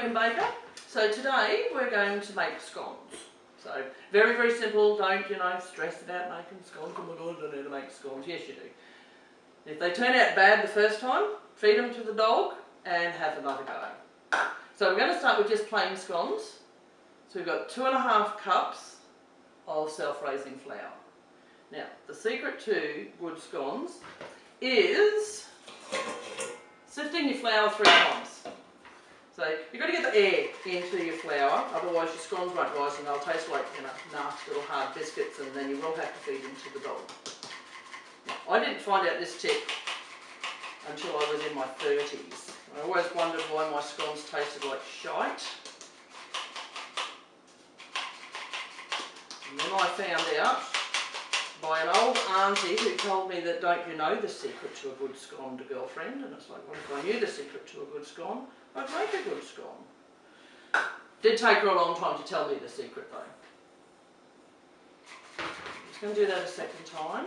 Bogan baker. So today we're going to make scones. So very, very simple. Don't, stress about making scones. Oh my God, I don't know how to make scones. Yes, you do. If they turn out bad the first time, feed them to the dog and have another go. So we're going to start with just plain scones. So we've got 2.5 cups of self-raising flour. Now, the secret to good scones is sifting your flour 3 times. So you've got to get the air into your flour, otherwise your scones won't rise and they'll taste like nasty little hard biscuits, and then you will have to feed them to the dog. Now, I didn't find out this tip until I was in my 30s. I always wondered why my scones tasted like shite. And then I found out by an old auntie who told me that don't you know the secret to a good scone, to girlfriend, and it's like, well, if I knew the secret to a good scone, I'd make a good scone. Did take her a long time to tell me the secret though. I'm just going to do that a second time.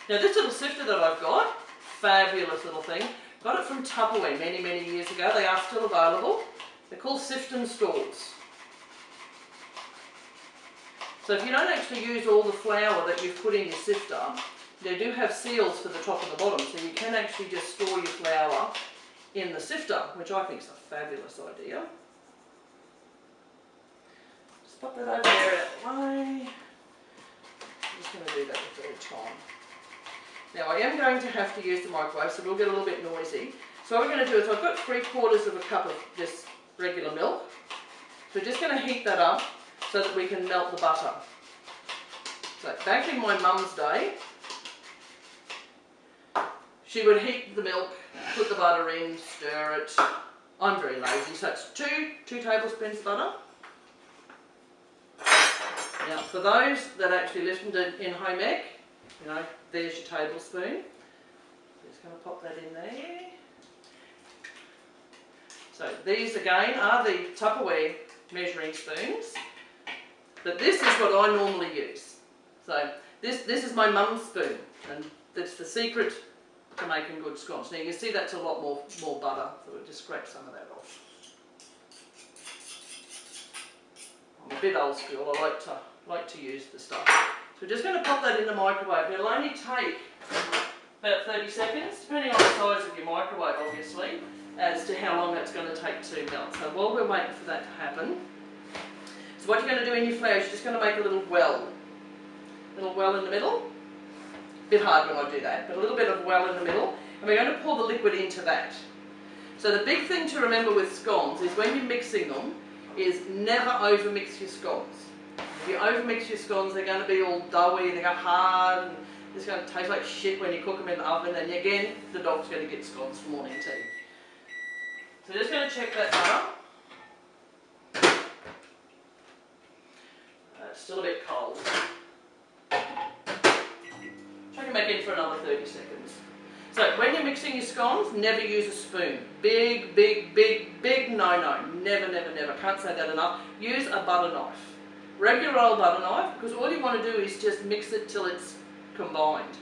Now this little sifter that I've got, fabulous little thing, got it from Tupperware many, many years ago. They are still available. They're called Sifton Stores. So if you don't actually use all the flour that you've put in your sifter, they do have seals for the top and the bottom, so you can actually just store your flour in the sifter, which I think is a fabulous idea. Just pop that over there out of the way. I'm just going to do that the third time. Now I am going to have to use the microwave, so we'll get a little bit noisy. So what we're going to do is I've got 3/4 of a cup of just regular milk. So we're just going to heat that up so that we can melt the butter. So back in my mum's day, she would heat the milk, put the butter in, stir it. I'm very lazy, so it's two tablespoons of butter. Now for those that actually listened in home ec, there's your tablespoon. Just going to pop that in there. So these again are the Tupperware measuring spoons. But this is what I normally use. So this is my mum's spoon, and that's the secret to making good scones. Now you can see that's a lot more butter, so we'll just scrape some of that off. I'm a bit old school, I like to use the stuff. So we're just going to pop that in the microwave. It'll only take about 30 seconds, depending on the size of your microwave obviously, as to how long it's going to take to melt. So while we're waiting for that to happen, so what you're going to do in your flour is you're just going to make a little well in the middle. A bit hard when I do that, but a little bit of well in the middle, and we're going to pour the liquid into that. So the big thing to remember with scones is when you're mixing them, is never overmix your scones. If you overmix your scones, they're going to be all doughy, they go hard, and it's going to taste like shit when you cook them in the oven, and again, the dog's going to get scones for morning tea. So just going to check that butter. It's still a bit cold. Chuck it back in for another 30 seconds. So when you're mixing your scones, never use a spoon. Big no. Never. Can't say that enough. Use a butter knife. Regular old butter knife, because all you want to do is just mix it till it's combined.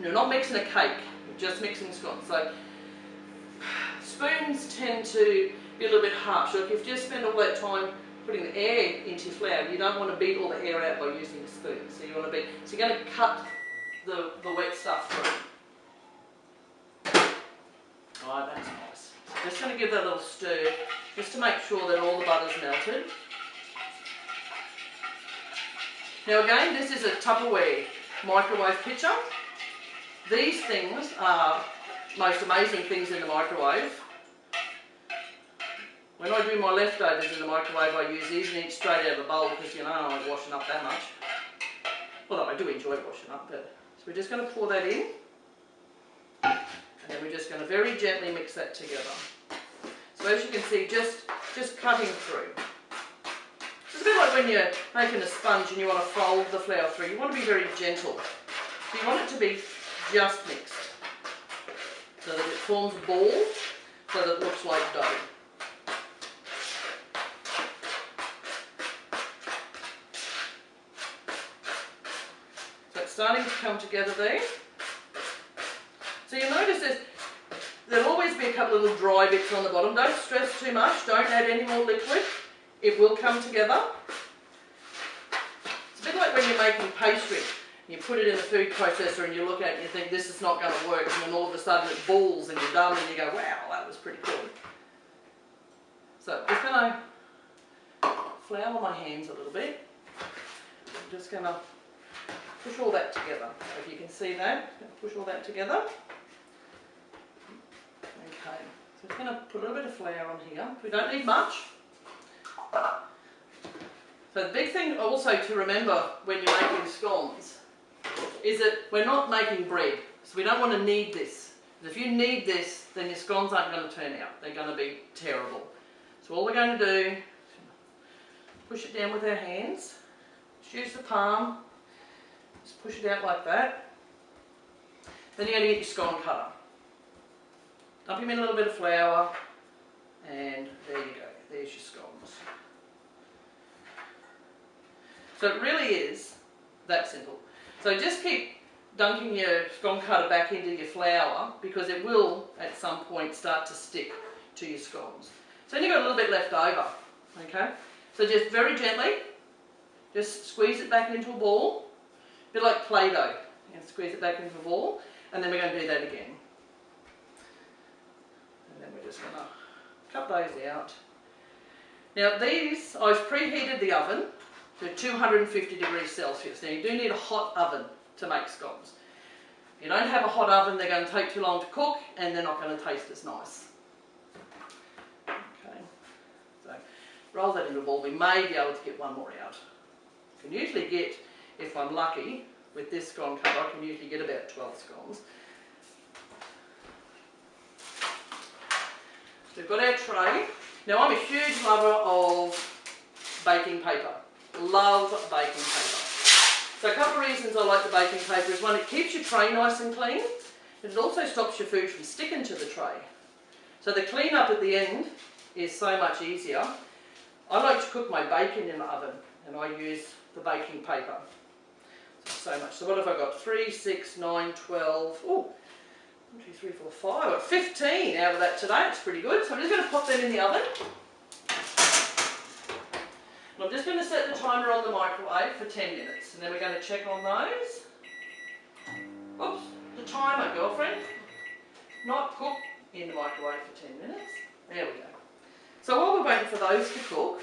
You're not mixing a cake, you're just mixing scones. So spoons tend to be a little bit harsh. So if you've just spent all that time putting the air into your flour, you don't want to beat all the air out by using a spoon. So you're going to cut the wet stuff through. Oh, that's nice. Just going to give that a little stir, just to make sure that all the butter's melted. Now again, this is a Tupperware microwave pitcher. These things are most amazing things in the microwave. When I do my leftovers in the microwave, I use these and eat straight out of the bowl because I'm not washing up that much. Although I do enjoy washing up, but so we're just going to pour that in, and then we're just going to very gently mix that together. So as you can see, just cutting through. It's a bit like when you're making a sponge and you want to fold the flour through. You want to be very gentle. So you want it to be just mixed, so that it forms a ball, so that it looks like dough. So it's starting to come together there. So you'll notice there'll always be a couple of little dry bits on the bottom. Don't stress too much, don't add any more liquid. It will come together. It's a bit like when you're making pastry. You put it in the food processor and you look at it and you think this is not going to work, and then all of a sudden it balls and you're done and you go, wow, that was pretty cool. So I'm just going to flour my hands a little bit. I'm just going to push all that together. So if you can see that, push all that together. Okay, so I'm going to put a little bit of flour on here. We don't need much. So the big thing also to remember when you're making scones is that we're not making bread, so we don't want to knead this. If you knead this, then your scones aren't going to turn out. They're going to be terrible. So all we're going to do, push it down with our hands, just use the palm, just push it out like that. Then you're going to get your scone cutter. Dump him in a little bit of flour, and there you go, there's your scones. So it really is that simple. So just keep dunking your scone cutter back into your flour, because it will at some point start to stick to your scones. So then you've got a little bit left over, okay? So just very gently, just squeeze it back into a ball, a bit like Play-Doh. And squeeze it back into a ball, and then we're going to do that again. And then we're just going to cut those out. Now these, I've preheated the oven to 250 degrees Celsius. Now you do need a hot oven to make scones. If you don't have a hot oven, they're going to take too long to cook and they're not going to taste as nice. Okay, so roll that into a ball. We may be able to get one more out. You can usually get, if I'm lucky, with this scone cutter, I can usually get about 12 scones. So we've got our tray. Now I'm a huge lover of baking paper. Love baking paper. So a couple of reasons I like the baking paper is, one, it keeps your tray nice and clean, but it also stops your food from sticking to the tray. So the clean up at the end is so much easier. I like to cook my bacon in the oven, and I use the baking paper. So much. So what have I got? 3, 6, 9, 12. Oh, 1, 2, 3, 4, 5. I've got 15 out of that today. It's pretty good. So I'm just going to pop them in the oven. And I'm just going to set the timer on the microwave for 10 minutes, and then we're going to check on those. Oops, the timer, girlfriend. Not cook in the microwave for 10 minutes. There we go. So while we're waiting for those to cook,